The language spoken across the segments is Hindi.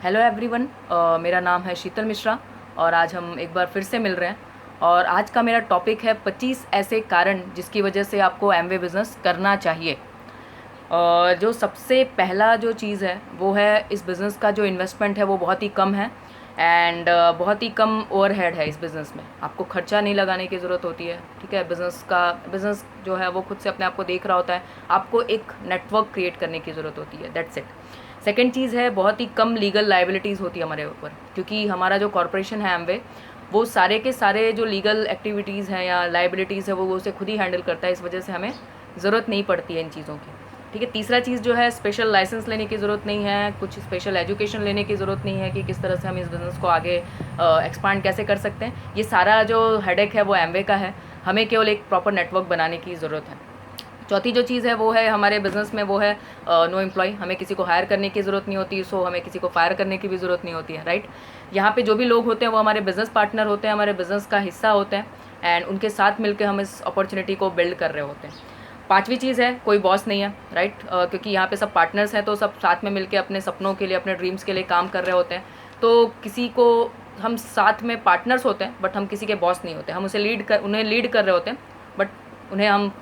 हेलो एवरीवन, मेरा नाम है शीतल मिश्रा और आज हम एक बार फिर से मिल रहे हैं। और आज का मेरा टॉपिक है 25 ऐसे कारण जिसकी वजह से आपको एमवे बिज़नेस करना चाहिए। और जो सबसे पहला जो चीज़ है वो है, इस बिज़नेस का जो इन्वेस्टमेंट है वो बहुत ही कम है एंड बहुत ही कम ओवरहेड है। इस बिज़नेस में आपको खर्चा नहीं लगाने की ज़रूरत होती है। ठीक है, बिज़नेस जो है वो खुद से अपने आप को देख रहा होता है। आपको एक नेटवर्क क्रिएट करने की ज़रूरत होती है, दैट्स इट। सेकेंड चीज़ है, बहुत ही कम लीगल लाइबिलिटीज़ होती है हमारे ऊपर, क्योंकि हमारा जो कॉरपोरेशन है एमवे, वो सारे के सारे जो लीगल एक्टिविटीज़ हैं या लाइबिलिटीज़ है वो उसे खुद ही हैंडल करता है। इस वजह से हमें ज़रूरत नहीं पड़ती है इन चीज़ों की। ठीक है, तीसरा चीज़ जो है, स्पेशल लाइसेंस लेने की ज़रूरत नहीं है, कुछ स्पेशल एजुकेशन लेने की ज़रूरत नहीं है कि किस तरह से हम इस बिज़नेस को आगे एक्सपांड कैसे कर सकते हैं। ये सारा जो हेडेक है वो एमवे का है। हमें केवल एक प्रॉपर नेटवर्क बनाने की ज़रूरत है। चौथी जो चीज़ है वो है हमारे बिज़नेस में, वो है नो एम्प्लॉय। हमें किसी को हायर करने की ज़रूरत नहीं होती, सो हमें किसी को फायर करने की भी ज़रूरत नहीं होती है, राइट। यहाँ पे जो भी लोग होते हैं वो हमारे बिज़नेस पार्टनर होते हैं, हमारे बिज़नेस का हिस्सा होते हैं एंड उनके साथ मिलकर हम इस अपॉर्चुनिटी को बिल्ड कर रहे होते हैं। पांचवी चीज़ है, कोई बॉस नहीं है, राइट। क्योंकि यहाँ पे सब पार्टनर्स हैं, तो सब साथ में मिलकर अपने सपनों के लिए, अपने ड्रीम्स के लिए काम कर रहे होते हैं। तो किसी को, हम साथ में पार्टनर्स होते हैं बट हम किसी के बॉस नहीं होते। हम उन्हें लीड कर रहे होते हैं, बट उन्हें हम,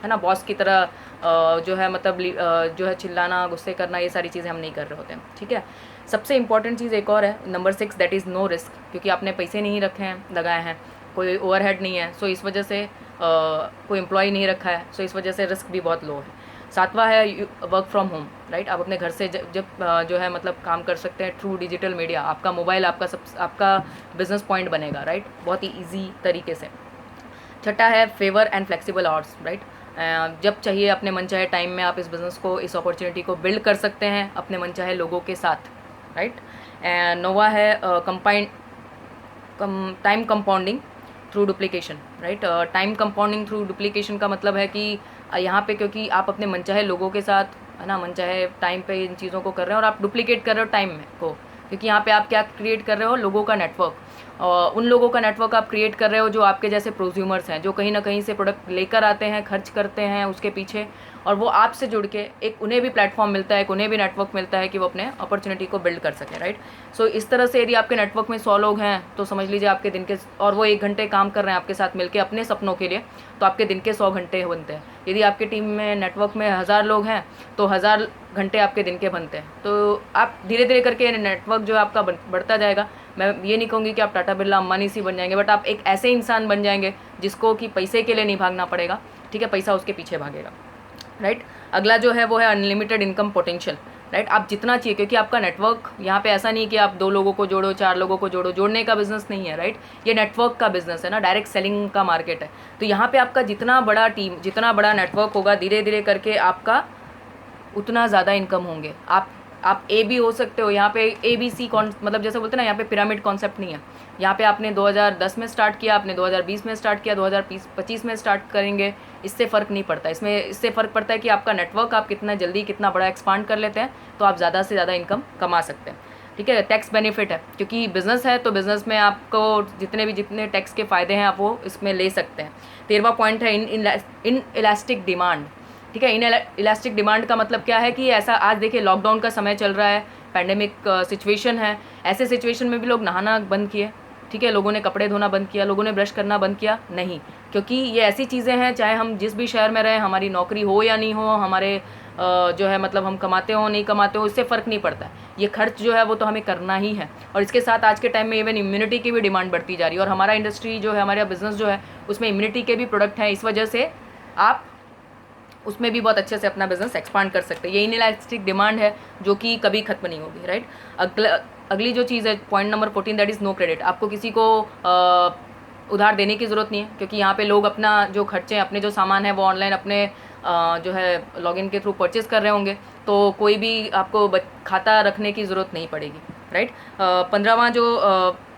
है ना, बॉस की तरह जो है मतलब जो है चिल्लाना, गुस्से करना, ये सारी चीज़ें हम नहीं कर रहे होते हैं। ठीक है, सबसे इंपॉर्टेंट चीज़ एक और है, number 6, that is no risk. क्योंकि आपने पैसे नहीं रखे हैं, लगाए हैं, कोई ओवरहेड नहीं है, सो इस वजह से कोई एम्प्लॉय नहीं रखा है, सो इस वजह से रिस्क भी बहुत लो है। सातवां है वर्क फ्रॉम होम, राइट। आप अपने घर से जब जो है मतलब काम कर सकते हैं थ्रू डिजिटल मीडिया। आपका मोबाइल आपका बिजनेस पॉइंट बनेगा, राइट, बहुत ही ईजी तरीके से। छठा है favour and flexible hours, right. जब चाहिए अपने मनचाहे टाइम में आप इस बिज़नेस को, इस अपॉर्चुनिटी को बिल्ड कर सकते हैं अपने मनचाहे लोगों के साथ, राइट। एंड नौवा है time compounding through duplication, right. Time compounding through duplication का मतलब है कि यहाँ पे, क्योंकि आप अपने मनचाहे लोगों के साथ, है ना, मनचाहे टाइम पे इन चीज़ों को कर रहे हैं और आप डुप्लीकेट कर रहे हो टाइम में को, क्योंकि यहाँ पे आप क्या क्रिएट कर रहे हो, लोगों का नेटवर्क। उन लोगों का नेटवर्क आप क्रिएट कर रहे हो जो आपके जैसे प्रोज्यूमर्स हैं, जो कहीं ना कहीं से प्रोडक्ट लेकर आते हैं, खर्च करते हैं उसके पीछे, और वो आपसे जुड़ के एक उन्हें भी प्लेटफॉर्म मिलता है, एक उन्हें भी नेटवर्क मिलता है कि वो अपने अपॉर्चुनिटी को बिल्ड कर सकें, राइट। सो इस तरह से यदि आपके नेटवर्क में 100 लोग हैं तो समझ लीजिए आपके दिन के, और वो 1 घंटे काम कर रहे हैं आपके साथ मिलकर अपने सपनों के लिए, तो आपके दिन के 100 घंटे बनते हैं। यदि आपकी टीम में नेटवर्क में 1000 लोग हैं तो 1000 घंटे आपके दिन के बनते हैं। तो आप धीरे धीरे करके नेटवर्क जो है आपका बढ़ता जाएगा। मैं ये नहीं कहूँगी कि आप टाटा बिरला अंबानी सी बन जाएंगे, बट आप एक ऐसे इंसान बन जाएंगे जिसको कि पैसे के लिए नहीं भागना पड़ेगा। ठीक है, पैसा उसके पीछे भागेगा, राइट। अगला जो है वो है अनलिमिटेड इनकम पोटेंशियल, राइट। आप जितना चाहिए, क्योंकि आपका नेटवर्क यहाँ पे ऐसा नहीं कि आप 2 लोगों को जोड़ो, 4 लोगों को जोड़ो, जोड़ने का बिजनेस नहीं है, राइट। ये नेटवर्क का बिजनेस है ना, डायरेक्ट सेलिंग का मार्केट है। तो यहाँ पे आपका जितना बड़ा टीम, जितना बड़ा नेटवर्क होगा, धीरे धीरे करके आपका उतना ज़्यादा इनकम होंगे। आप ए भी हो सकते हो। यहाँ पे ABC मतलब जैसे बोलते हैं ना, यहाँ पे पिरामिड कॉन्सेप्ट नहीं है। यहाँ पे आपने 2010 में स्टार्ट किया, आपने 2020 में स्टार्ट किया, 2025 में स्टार्ट करेंगे, इससे फ़र्क नहीं पड़ता। इससे फ़र्क पड़ता है कि आपका नेटवर्क आप कितना जल्दी, कितना बड़ा एक्सपांड कर लेते हैं, तो आप ज़्यादा से ज़्यादा इनकम कमा सकते हैं। ठीक है, टैक्स बेनिफिट है, क्योंकि बिज़नेस है तो बिज़नेस में आपको जितने टैक्स के फ़ायदे हैं आप वो इसमें ले सकते हैं। 13वां पॉइंट है इन इलास्टिक डिमांड। ठीक है, इन इलास्टिक डिमांड का मतलब क्या है कि ऐसा, आज देखिए लॉकडाउन का समय चल रहा है, पैंडेमिक सिचुएशन है, ऐसे सिचुएशन में भी लोग नहाना बंद किए। ठीक है, लोगों ने कपड़े धोना बंद किया, लोगों ने ब्रश करना बंद किया नहीं, क्योंकि ये ऐसी चीज़ें हैं, चाहे हम जिस भी शहर में रहें, हमारी नौकरी हो या नहीं हो, हमारे जो है मतलब हम कमाते हो नहीं कमाते हो, इससे फ़र्क नहीं पड़ता। ये खर्च जो है वो तो हमें करना ही है। और इसके साथ आज के टाइम में इवन इम्यूनिटी की भी डिमांड बढ़ती जा रही है, और हमारा इंडस्ट्री जो है, हमारा बिज़नेस जो है, उसमें इम्यूनिटी के भी प्रोडक्ट हैं। इस वजह से आप उसमें भी बहुत अच्छे से अपना बिजनेस एक्सपांड कर सकते हैं। ये इनइलास्टिक डिमांड है जो कि कभी खत्म नहीं होगी, राइट। अगली जो चीज़ है, point number 14, that is no credit. आपको किसी को उधार देने की ज़रूरत नहीं है, क्योंकि यहाँ पे लोग अपना जो खर्चे, अपने जो सामान है वो ऑनलाइन अपने जो है लॉगिन के थ्रू परचेज़ कर रहे होंगे, तो कोई भी आपको खाता रखने की ज़रूरत नहीं पड़ेगी, राइट। 15वां जो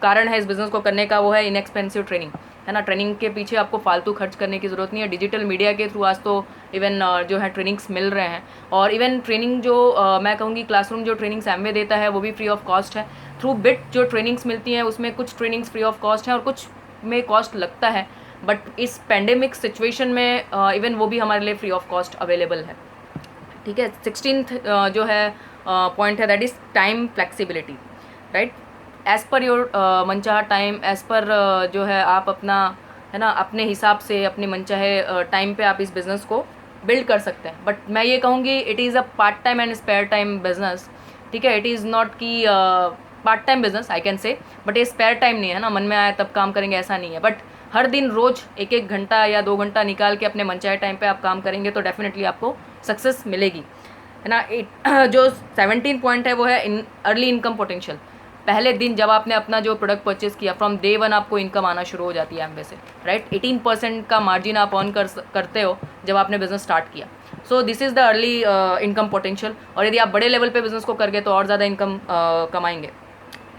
कारण है इस बिज़नेस को करने का, वो है इनएक्सपेंसिव ट्रेनिंग, है ना। ट्रेनिंग के पीछे आपको फालतू खर्च करने की ज़रूरत नहीं है। डिजिटल मीडिया के थ्रू आज तो इवन जो है ट्रेनिंग्स मिल रहे हैं, और इवन ट्रेनिंग जो मैं कहूँगी क्लासरूम जो ट्रेनिंग्स एमवे देता है वो भी फ्री ऑफ कॉस्ट है। थ्रू बिट जो ट्रेनिंग्स मिलती हैं उसमें कुछ ट्रेनिंग्स फ्री ऑफ कॉस्ट हैं और कुछ में कॉस्ट लगता है, बट इस पैंडेमिक सिचुएशन में इवन वो भी हमारे लिए फ्री ऑफ कॉस्ट अवेलेबल है। ठीक है, 16th जो है पॉइंट है, that is time flexibility. Right, as per your मनचाहा टाइम, एज़ पर जो है आप अपना है ना अपने हिसाब से अपने मनचाहे टाइम पे आप इस बिज़नेस को बिल्ड कर सकते हैं। बट मैं ये कहूँगी it is a part time and spare time business, ठीक है। इट इज़ नॉट कि part time business I can say, but ये स्पेयर टाइम नहीं है ना, मन में आया तब काम करेंगे ऐसा नहीं है। बट हर दिन रोज़ 1-1 घंटा या 2 घंटा निकाल के अपने मनचाहे टाइम पे आप काम करेंगे तो डेफिनेटली आपको सक्सेस मिलेगी, है ना। जो 17 पॉइंट है वो है अर्ली इनकम पोटेंशियल। पहले दिन जब आपने अपना जो प्रोडक्ट परचेस किया, फ्रॉम डे वन आपको इनकम आना शुरू हो जाती है एमवे से, राइट। 18% का मार्जिन आप ऑन करते हो जब आपने बिजनेस स्टार्ट किया। So this is the early income potential. और यदि आप बड़े लेवल पे बिजनेस को कर गए तो और ज़्यादा इनकम कमाएंगे,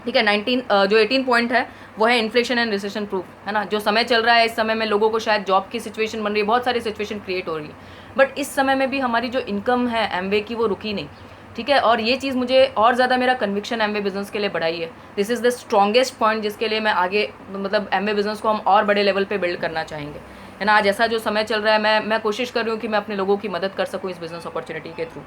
ठीक है। 18 पॉइंट है वो है इन्फ्लेशन एंड रिसेशन प्रूफ, है ना। जो समय चल रहा है इस समय में लोगों को शायद जॉब की सिचुएशन बन रही है, बहुत सारी सिचुएशन क्रिएट हो रही है, बट इस समय में भी हमारी जो इनकम है एमवे की वो रुकी नहीं, ठीक है। और ये चीज़ मुझे और ज़्यादा मेरा कन्विक्शन एमवे बिजनेस के लिए बढ़ाई है। This is the strongest point जिसके लिए मैं आगे मतलब एमवे बिजनेस को हम और बड़े लेवल पे बिल्ड करना चाहेंगे, है ना। आज ऐसा जो समय चल रहा है मैं कोशिश कर रही हूँ कि मैं अपने लोगों की मदद कर सकूँ इस बिज़नेस अपॉर्चुनिटी के थ्रू।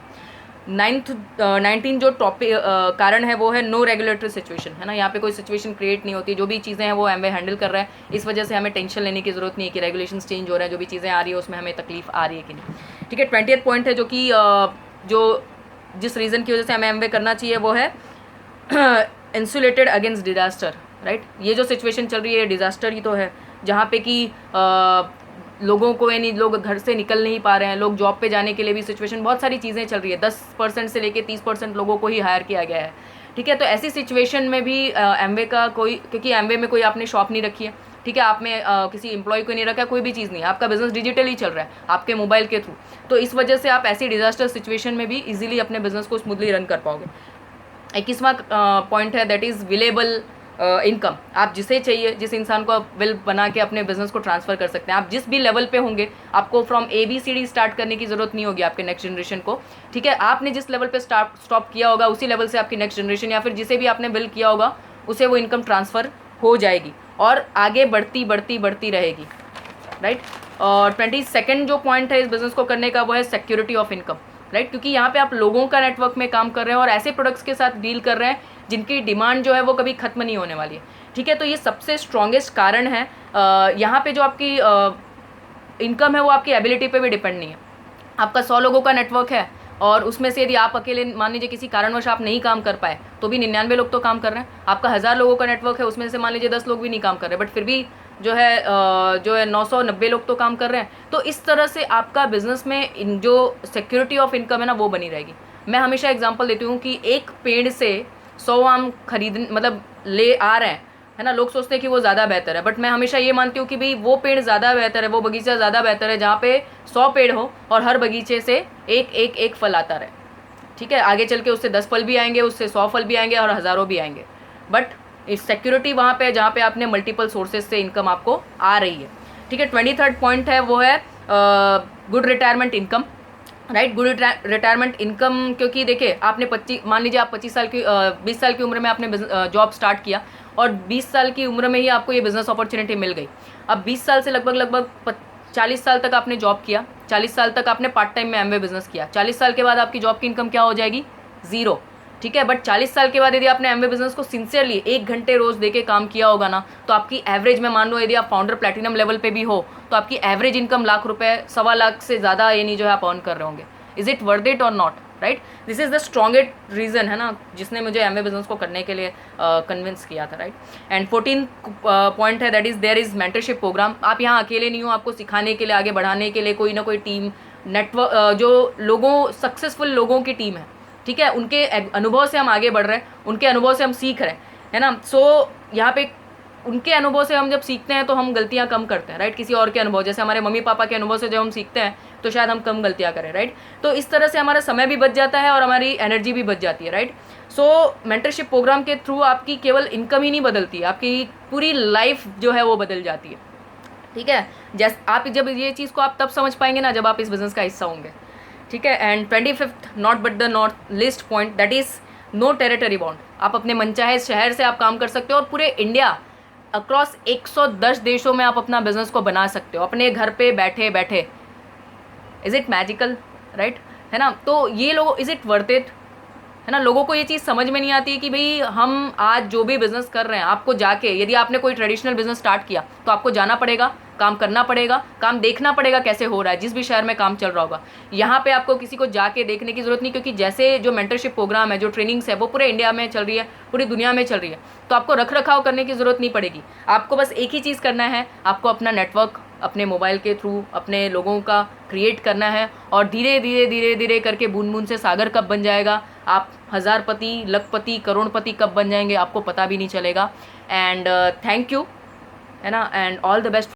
19 जो टॉपिक कारण है वो है नो रेगुलेटरी सिचुएशन, है ना। यहाँ पे कोई सिचुएशन क्रिएट नहीं होती, जो भी चीज़ें हैं वो एमवे हैंडल कर रहा है, इस वजह से हमें टेंशन लेने की ज़रूरत नहीं है कि रेगुलेशंस चेंज हो रहे हैं, जो भी चीज़ें आ रही है उसमें हमें तकलीफ आ रही है कि नहीं, ठीक है। 20th पॉइंट है जो कि जो जिस रीज़न की वजह से हमें एमवे करना चाहिए वो है इंसुलेटेड अगेंस्ट डिजास्टर, राइट। ये जो सिचुएशन चल रही है डिजास्टर ही तो है, जहाँ पे कि लोगों को यानी लोग घर से निकल नहीं पा रहे हैं, लोग जॉब पे जाने के लिए भी सिचुएशन, बहुत सारी चीज़ें चल रही है। 10% से लेके 30% लोगों को ही हायर किया गया है, ठीक है। तो ऐसी सिचुएशन में भी एमवे का कोई, क्योंकि एमवे में कोई आपने शॉप नहीं रखी है, ठीक है, आप में किसी एम्प्लॉय को नहीं रखा है, कोई भी चीज़ नहीं है, आपका बिजनेस डिजिटली चल रहा है आपके मोबाइल के थ्रू, तो इस वजह से आप ऐसी डिजास्टर सिचुएशन में भी इजीली अपने बिजनेस को स्मूथली रन कर पाओगे। 21वां पॉइंट है दैट इज़ विलेबल इनकम। आप जिसे चाहिए, जिस इंसान को आप विल बना के अपने बिजनेस को ट्रांसफ़र कर सकते हैं। आप जिस भी लेवल पे होंगे आपको फ्रॉम ABCD स्टार्ट करने की ज़रूरत नहीं होगी आपके नेक्स्ट जनरेशन को, ठीक है। आपने जिस लेवल पे स्टॉप किया होगा उसी लेवल से आपकी नेक्स्ट जनरेशन या फिर जिसे भी आपने बिल किया होगा उसे वो इनकम ट्रांसफ़र हो जाएगी और आगे बढ़ती बढ़ती बढ़ती रहेगी, राइट। और 22nd जो पॉइंट है इस बिज़नेस को करने का वो है सिक्योरिटी ऑफ इनकम, राइट। क्योंकि यहाँ पे आप लोगों का नेटवर्क में काम कर रहे हैं और ऐसे प्रोडक्ट्स के साथ डील कर रहे हैं जिनकी डिमांड जो है वो कभी ख़त्म नहीं होने वाली है, ठीक है। तो ये सबसे स्ट्रॉन्गेस्ट कारण है। यहाँ पे जो आपकी इनकम है वो आपकी एबिलिटी पे भी डिपेंड नहीं है। आपका 100 लोगों का नेटवर्क है और उसमें से यदि आप अकेले मान लीजिए किसी कारणवश आप नहीं काम कर पाए तो भी 99 लोग तो काम कर रहे हैं। आपका 1000 लोगों का नेटवर्क है, उसमें से मान लीजिए 10 लोग भी नहीं काम कर रहे, बट फिर भी जो है 990 लोग तो काम कर रहे हैं। तो इस तरह से आपका बिजनेस में जो सिक्योरिटी ऑफ इनकम है ना वो बनी रहेगी। मैं हमेशा एग्जांपल देती हूँ कि एक पेड़ से 100 आम खरीद मतलब ले आ रहे हैं, है ना। लोग सोचते हैं कि वो ज़्यादा बेहतर है, बट मैं हमेशा ये मानती हूँ कि भाई वो पेड़ ज़्यादा बेहतर है, वो बगीचा ज़्यादा बेहतर है जहाँ पे 100 पेड़ हो और हर बगीचे से एक फल आता रहे, ठीक है। आगे चल के उससे 10 फल भी आएंगे, उससे 100 फल भी आएंगे और हज़ारों भी आएंगे, बट इस सिक्योरिटी वहाँ पे जहाँ पे आपने मल्टीपल सोर्सेज से इनकम आपको आ रही है, ठीक है। 23rd पॉइंट है वो है good retirement income, right. Good retirement income, क्योंकि देखिए आपने मान लीजिए आप 20 साल की उम्र में आपने जॉब स्टार्ट किया और 20 साल की उम्र में ही आपको ये बिज़नेस अपॉर्चुनिटी मिल गई। अब 20 साल से लगभग 40 साल तक आपने जॉब किया, 40 साल तक आपने पार्ट टाइम में एमवे बिजनेस किया, 40 साल के बाद आपकी जॉब की इनकम क्या हो जाएगी? 0, ठीक है। बट 40 साल के बाद यदि आपने एमवे बिजनेस को सिंसियरली 1 घंटे रोज देके काम किया होगा ना, तो आपकी एवरेज में मान लो यदि आप फाउंडर प्लैटिनम लेवल पे भी हो तो आपकी एवरेज इनकम लाख रुपए, 1.25 लाख से ज़्यादा यानी जो है आप अर्न कर रहे होंगे। इज इट वर्थ इट और not, right. This is the strongest reason, है ना, जिसने मुझे एमवे बिजनेस को करने के लिए कन्विंस किया था, राइट। एंड 14 पॉइंट है that is there is mentorship program. आप यहाँ अकेले नहीं हो, आपको सिखाने के लिए, आगे बढ़ाने के लिए कोई ना कोई टीम नेटवर्क, जो लोगों सक्सेसफुल लोगों की टीम है, ठीक है, उनके अनुभव से हम आगे बढ़ रहे हैं, उनके अनुभव से हम सीख रहे हैं, है ना। सो यहाँ पे उनके अनुभव से हम जब सीखते हैं तो हम गलतियाँ कम करते हैं, राइट। किसी और के अनुभव, जैसे हमारे मम्मी पापा के अनुभव से जब हम सीखते हैं तो शायद हम कम गलतियाँ करें, राइट। तो इस तरह से हमारा समय भी बच जाता है और हमारी एनर्जी भी बच जाती है, राइट। सो मेंटरशिप प्रोग्राम के थ्रू आपकी केवल इनकम ही नहीं बदलती है, आपकी पूरी लाइफ जो है वो बदल जाती है, ठीक है। जैसे आप जब ये चीज़ को आप तब समझ पाएंगे ना जब आप इस बिज़नेस का हिस्सा होंगे, ठीक है। And 25th not but the not list point that is no territory bound. आप अपने मनचाहे शहर से आप काम कर सकते हो और पूरे इंडिया अक्रॉस 110 देशों में आप अपना बिजनेस को बना सकते हो अपने घर पे बैठे बैठे। इज़ इट मैजिकल, राइट, है ना। तो ये लोग, इज़ इट वर्थ इट? है ना। लोगों को ये चीज़ समझ में नहीं आती है कि भाई हम आज जो भी बिजनेस कर रहे हैं, आपको जाके, यदि आपने कोई ट्रेडिशनल बिजनेस स्टार्ट किया तो आपको जाना पड़ेगा, काम करना पड़ेगा, काम देखना पड़ेगा कैसे हो रहा है, जिस भी शहर में काम चल रहा होगा। यहाँ पे आपको किसी को जाके देखने की जरूरत नहीं, क्योंकि जैसे जो मेंटरशिप प्रोग्राम है, जो ट्रेनिंग्स है, वो पूरे इंडिया में चल रही है, पूरी दुनिया में चल रही है। तो आपको रख रखाव करने की जरूरत नहीं पड़ेगी। आपको बस एक ही चीज़ करना है, आपको अपना नेटवर्क अपने मोबाइल के थ्रू अपने लोगों का क्रिएट करना है, और धीरे धीरे धीरे धीरे करके बूंद बूंद से सागर कब बन जाएगा, आप हज़ारपति, लखपति, करोड़पति कब बन जाएंगे आपको पता भी नहीं चलेगा। एंड थैंक यू, है ना, एंड ऑल द बेस्ट।